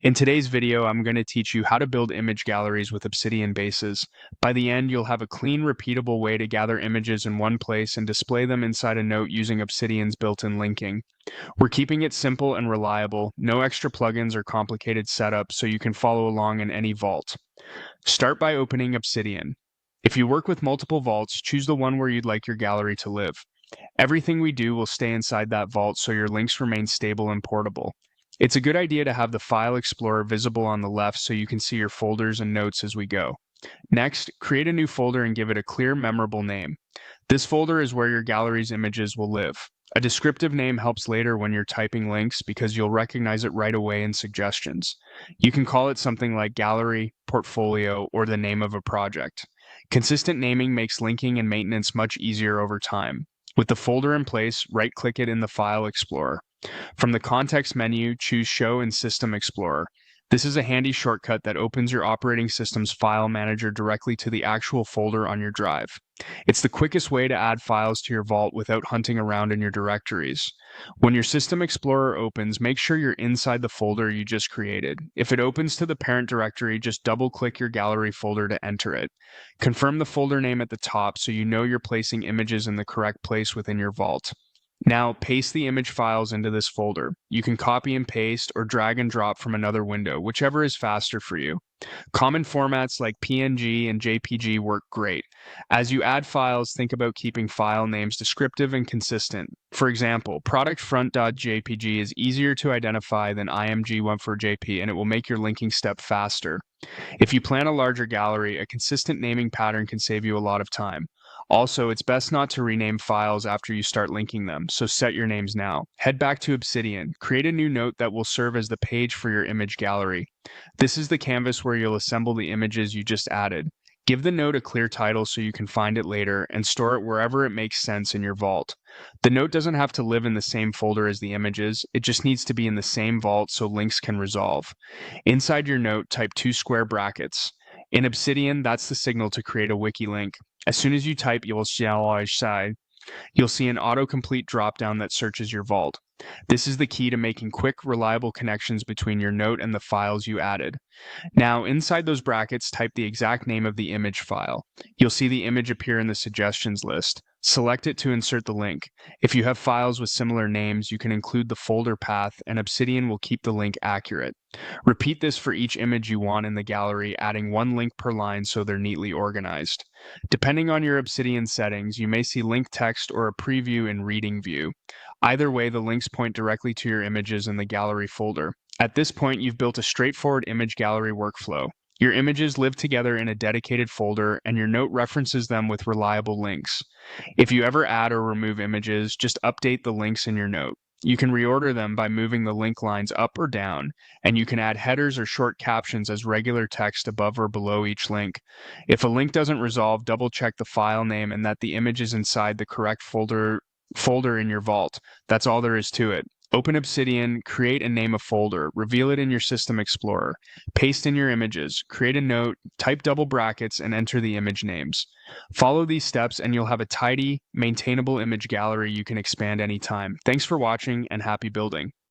In today's video, I'm going to teach you how to build image galleries with Obsidian bases. By the end, you'll have a clean, repeatable way to gather images in one place and display them inside a note using Obsidian's built-in linking. We're keeping it simple and reliable, no extra plugins or complicated setup, so you can follow along in any vault. Start by opening Obsidian. If you work with multiple vaults, choose the one where you'd like your gallery to live. Everything we do will stay inside that vault so your links remain stable and portable. It's a good idea to have the File Explorer visible on the left so you can see your folders and notes as we go. Next, create a new folder and give it a clear, memorable name. This folder is where your gallery's images will live. A descriptive name helps later when you're typing links because you'll recognize it right away in suggestions. You can call it something like Gallery, Portfolio, or the name of a project. Consistent naming makes linking and maintenance much easier over time. With the folder in place, right-click it in the File Explorer. From the context menu, choose Show in System Explorer. This is a handy shortcut that opens your operating system's file manager directly to the actual folder on your drive. It's the quickest way to add files to your vault without hunting around in your directories. When your System Explorer opens, make sure you're inside the folder you just created. If it opens to the parent directory, just double-click your gallery folder to enter it. Confirm the folder name at the top so you know you're placing images in the correct place within your vault. Now, paste the image files into this folder. You can copy and paste or drag and drop from another window, whichever is faster for you. Common formats like PNG and JPG work great. As you add files, think about keeping file names descriptive and consistent. For example, productfront.jpg is easier to identify than img14jp, and it will make your linking step faster. If you plan a larger gallery, a consistent naming pattern can save you a lot of time. Also, it's best not to rename files after you start linking them, so set your names now. Head back to Obsidian. Create a new note that will serve as the page for your image gallery. This is the canvas where you'll assemble the images you just added. Give the note a clear title so you can find it later and store it wherever it makes sense in your vault. The note doesn't have to live in the same folder as the images, it just needs to be in the same vault so links can resolve. Inside your note, type 2 square brackets. In Obsidian, that's the signal to create a wiki link. As soon as you type, you'll see an autocomplete dropdown that searches your vault. This is the key to making quick, reliable connections between your note and the files you added. Now, inside those brackets, type the exact name of the image file. You'll see the image appear in the suggestions list. Select it to insert the link. If you have files with similar names, you can include the folder path, and Obsidian will keep the link accurate. Repeat this for each image you want in the gallery, adding one link per line so they're neatly organized. Depending on your Obsidian settings, you may see link text or a preview in Reading View. Either way, the links point directly to your images in the gallery folder. At this point, you've built a straightforward image gallery workflow. Your images live together in a dedicated folder, and your note references them with reliable links. If you ever add or remove images, just update the links in your note. You can reorder them by moving the link lines up or down, and you can add headers or short captions as regular text above or below each link. If a link doesn't resolve, double-check the file name and that the image is inside the correct folder in your vault. That's all there is to it. Open Obsidian, create and name a folder, reveal it in your System Explorer, paste in your images, create a note, type double brackets, and enter the image names. Follow these steps and you'll have a tidy, maintainable image gallery you can expand anytime. Thanks for watching and happy building.